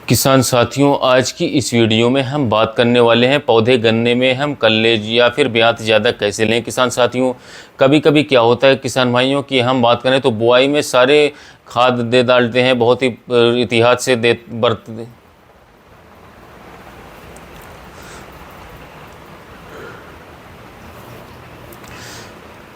किसान साथियों, आज की इस वीडियो में हम बात करने वाले हैं पौधे गन्ने में हम कल्ले या फिर ब्यात ज़्यादा कैसे लें। किसान साथियों, कभी कभी क्या होता है किसान भाइयों की हम बात करें तो बुआई में सारे खाद दे डालते हैं, बहुत ही इतिहास से दे बरत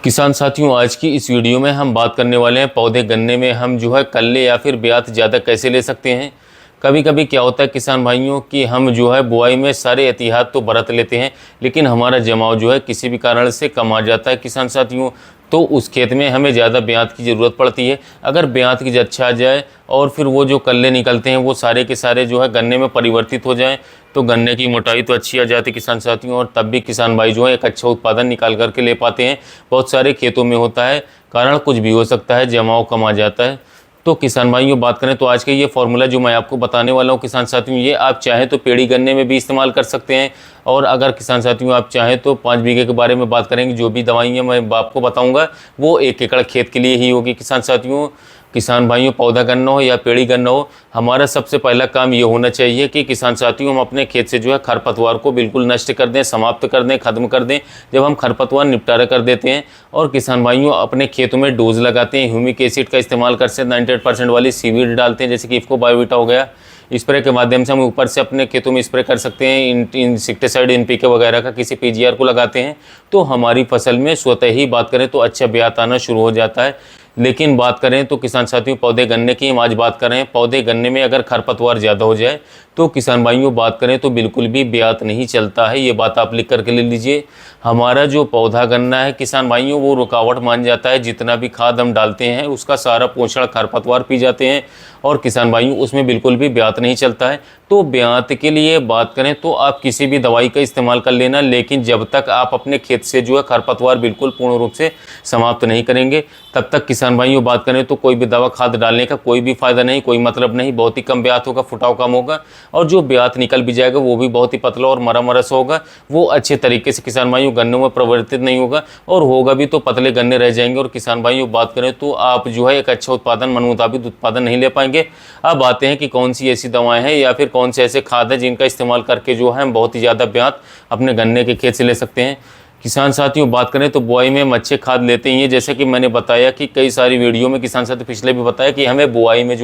किसान साथियों, आज की इस वीडियो में हम बात करने वाले हैं पौधे गन्ने में हम कल्ले या फिर ब्यात ज़्यादा कैसे ले सकते हैं। कभी कभी क्या होता है किसान भाइयों कि हम बुआई में सारे एहतियात तो बरत लेते हैं, लेकिन हमारा जमाव किसी भी कारण से कम आ जाता है किसान साथियों। तो उस खेत में हमें ज़्यादा ब्यात की ज़रूरत पड़ती है। अगर ब्यात की अच्छा आ जाए और फिर वो जो कल्ले निकलते हैं वो सारे के सारे गन्ने में परिवर्तित हो जाएं, तो गन्ने की मोटाई तो अच्छी आ जाती है किसान साथियों, और तब भी किसान भाई एक अच्छा उत्पादन निकाल करके ले पाते हैं। बहुत सारे खेतों में होता है, कारण कुछ भी हो सकता है, जमाव कम आ जाता है। तो किसान भाइयों बात करें तो आज का ये फॉर्मूला जो मैं आपको बताने वाला हूँ किसान साथियों, ये आप चाहें तो पेड़ी गन्ने में भी इस्तेमाल कर सकते हैं। और अगर किसान साथियों आप चाहें तो 5 बीघे के बारे में बात करेंगे, जो भी दवाइयाँ मैं आपको बताऊंगा वो 1 एकड़ खेत के लिए ही होगी किसान साथियों। किसान भाइयों, पौधा गन्ना हो या पेड़ी गन्ना हो, हमारा सबसे पहला काम ये होना चाहिए कि किसान साथियों हम अपने खेत से खरपतवार को बिल्कुल नष्ट कर दें, समाप्त कर दें, खत्म कर दें। जब हम खरपतवार निपटारा कर देते हैं और किसान भाइयों अपने खेतों में डोज लगाते हैं, ह्यूमिक एसिड का इस्तेमाल करते हैं, 98% वाली सीवीड डालते हैं, जैसे कि इफ्को बायोविटा हो गया। स्प्रे के माध्यम से हम ऊपर से अपने खेतों में स्प्रे कर सकते हैं, इंसेक्टिसाइड एनपीके वगैरह का किसी पीजीआर को लगाते हैं, तो हमारी फसल में स्वतः ही बात करें तो अच्छा ब्यात आना शुरू हो जाता है। लेकिन बात करें तो किसान साथियों पौधे गन्ने की हम आज बात कर रहे हैं, पौधे गन्ने में अगर खरपतवार ज़्यादा हो जाए तो किसान भाइयों बात करें तो बिल्कुल भी ब्यात नहीं चलता है। ये बात आप लिख करके ले लीजिए। हमारा जो पौधा गन्ना है किसान भाइयों वो रुकावट मान जाता है, जितना भी खाद हम डालते हैं उसका सारा पोषण खरपतवार पी जाते हैं, और किसान भाइयों उसमें बिल्कुल भी ब्यात नहीं चलता है। तो ब्यात के लिए बात करें तो आप किसी भी दवाई का इस्तेमाल कर लेना, लेकिन जब तक आप अपने खेत से खरपतवार बिल्कुल पूर्ण रूप से समाप्त नहीं करेंगे तब तक किसान भाइयों बात करें तो कोई भी दवा खाद डालने का कोई भी फायदा नहीं, कोई मतलब नहीं। बहुत ही कम ब्यात होगा, फुटाव कम होगा, और जो ब्यात निकल भी जाएगा वो भी बहुत ही पतला और मरा मरा सा होगा। वो अच्छे तरीके से किसान भाइयों गन्नों में परिवर्तित नहीं होगा, और होगा भी तो पतले गन्ने रह जाएंगे। और किसान भाइयों बात करें तो आप एक अच्छा उत्पादन, मन मुताबिक उत्पादन नहीं ले पाएंगे। अब आते हैं कि कौन सी ऐसी दवाएं हैं या फिर कौन से ऐसे खाद है जिनका इस्तेमाल करके हम बहुत ही ज़्यादा ब्यात अपने गन्ने के खेत से ले सकते हैं। किसान साथियों बात करें तो बुआई में हम अच्छे खाद लेते ही हैं, जैसे कि मैंने बताया कि कई सारी वीडियो में किसान साथी पिछले भी बताया कि हमें बुआई में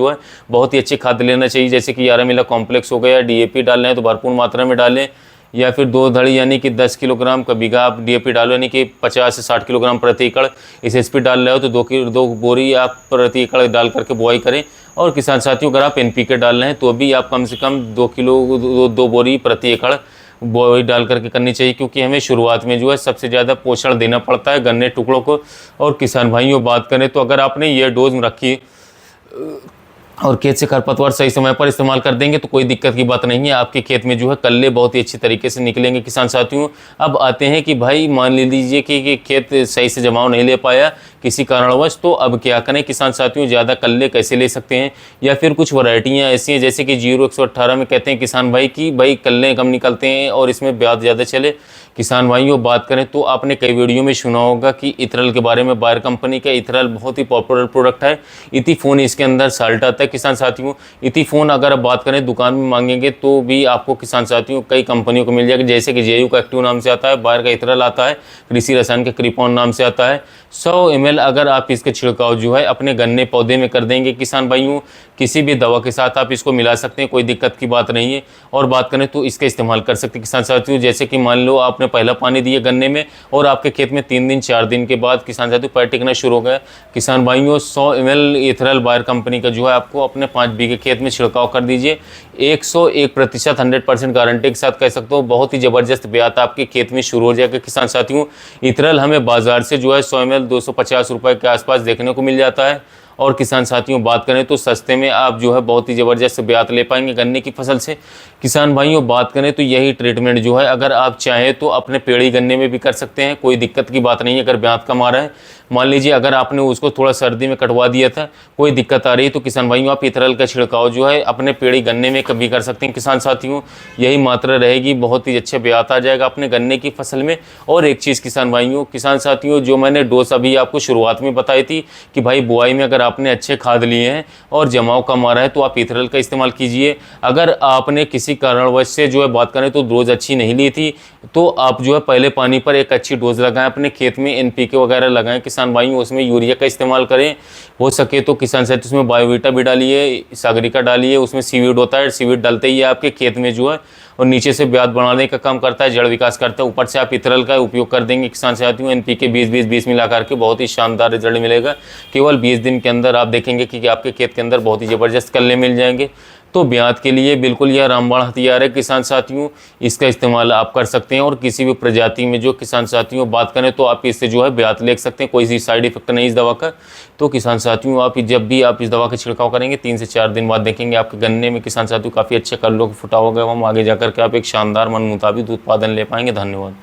बहुत ही अच्छी खाद लेना चाहिए, जैसे कि 11 मिला कॉम्प्लेक्स हो गया। डीएपी डालना है तो भरपूर मात्रा में डालें, या फिर 2 धड़ी यानी कि 10 किलोग्राम का बीघा आप डीएपी डालो, यानी कि 50 से 60 किलोग्राम प्रति एकड़। एसएसपी डाल रहे हो तो 2 बोरी आप प्रति एकड़ डाल करके बुआई करें। और किसान साथियों अगर आप एनपीके डाल रहे हैं तो भी आप कम से कम 2 बोरी प्रति एकड़ बुआई डाल करके करनी चाहिए, क्योंकि हमें शुरुआत में सबसे ज़्यादा पोषण देना पड़ता है गन्ने टुकड़ों को। और किसान भाइयों बात करें तो अगर आपने ये डोज रखी और खेत से खरपतवार सही समय पर इस्तेमाल कर देंगे तो कोई दिक्कत की बात नहीं है, आपके खेत में कल्ले बहुत ही अच्छी तरीके से निकलेंगे किसान साथियों। अब आते हैं कि भाई मान लीजिए कि खेत सही से जमाव नहीं ले पाया किसी कारणवश, तो अब क्या करें किसान साथियों, ज़्यादा कल्ले कैसे ले सकते हैं। या फिर कुछ वैरायटियाँ ऐसी हैं जैसे कि 0118 में कहते हैं किसान भाई कि भाई कल्ले कम निकलते हैं और इसमें ब्यात ज़्यादा चले। किसान भाइयों बात करें तो आपने कई वीडियो में सुना होगा कि इथरल के बारे में। बायर कंपनी का इथरल बहुत ही पॉपुलर प्रोडक्ट है। इथीफोन इसके अंदर साल्ट आता है किसान साथियों। इथीफोन अगर आप बात करें दुकान में मांगेंगे तो भी आपको किसान साथियों कई कंपनियों को मिल जाएगा, जैसे कि जेयू का एक्टिव नाम से आता है, बायर का इथरल आता है, कृषि रसायन का क्रिपॉन नाम से आता है। 100 ml अगर आप इसके छिड़काव अपने गन्ने पौधे में कर देंगे किसान भाइयों, किसी भी दवा के साथ आप इसको मिला सकते हैं, कोई दिक्कत की बात नहीं है। और बात करें तो इसका इस्तेमाल कर सकते हैं किसान साथियों, जैसे कि मान लो आपने पहला पानी दिया गन्ने में और आपके खेत में 3 दिन 4 दिन के बाद किसान साथियों पैर टिकना शुरू हो गया। किसान भाइयों 100 ml इथरल बायर कंपनी का आपको अपने 5 बीघे खेत में छिड़काव कर दीजिए। 101% 100% गारंटी के साथ कह सकते हो बहुत ही ज़बरदस्त ब्यात आपके खेत में शुरू हो जाएगा किसान साथियों। इथरल हमें बाजार से 100 ml 250 रुपये के आसपास देखने को मिल जाता है। और किसान साथियों बात करें तो सस्ते में आप बहुत ही ज़बरदस्त ब्यात ले पाएंगे गन्ने की फसल से। किसान भाइयों बात करें तो यही ट्रीटमेंट अगर आप चाहें तो अपने पेड़ी गन्ने में भी कर सकते हैं, कोई दिक्कत की बात नहीं है। अगर ब्यात कम आ रहा है, मान लीजिए अगर आपने उसको थोड़ा सर्दी में कटवा दिया था, कोई दिक्कत आ रही है, तो किसान भाइयों आप इथरल का छिड़काव अपने पेड़ी गन्ने में कभी कर सकते हैं किसान साथियों। यही मात्रा रहेगी, बहुत ही अच्छा ब्यात आ जाएगा अपने गन्ने की फसल में। और एक चीज़ किसान भाइयों, किसान साथियों जो मैंने डोज अभी आपको शुरुआत में बताई थी कि भाई बुआई में अगर आपने अच्छे खाद लिए हैं और जमाव कम आ रहा है तो आप इथेनॉल का इस्तेमाल कीजिए। अगर आपने किसी कारणवश से जो है बात करें तो डोज अच्छी नहीं ली थी, तो आप जो है पहले पानी पर एक अच्छी डोज लगाएं, अपने खेत में NPK वगैरह लगाएं किसान भाइयों, उसमें यूरिया का इस्तेमाल करें। हो सके तो किसान साथी उसमें बायोवीटा भी डालिए, सागरिका डालिए, उसमें सीवीड होता है, सीवीड डालते ही आपके खेत में जो है और नीचे से ब्याज बढ़ाने का काम करता है, जड़ विकास करता है। ऊपर से आप इथेनॉल का उपयोग कर देंगे किसान साथियों, NPK 20-20-20 मिला करके बहुत ही शानदार रिजल्ट मिलेगा। केवल 20 दिन के अंदर आप देखेंगे कि आपके खेत के अंदर बहुत ही ज़बरदस्त कल्ले मिल जाएंगे। तो ब्याज के लिए बिल्कुल यह रामबाण हथियार है किसान साथियों, इसका इस्तेमाल आप कर सकते हैं। और किसी भी प्रजाति में जो किसान साथियों बात करें तो आप इससे जो है ब्याज ले सकते हैं, कोई सी साइड इफेक्ट नहीं इस दवा का। तो किसान साथियों आप जब भी आप इस दवा का छिड़काव करेंगे 3 से 4 दिन बाद देखेंगे आपके गन्ने में किसान साथियों काफ़ी अच्छे कल्लों के फुटाव होगा, हम आगे जाकर के आप एक शानदार मन मुताबिक उत्पादन ले पाएंगे। धन्यवाद।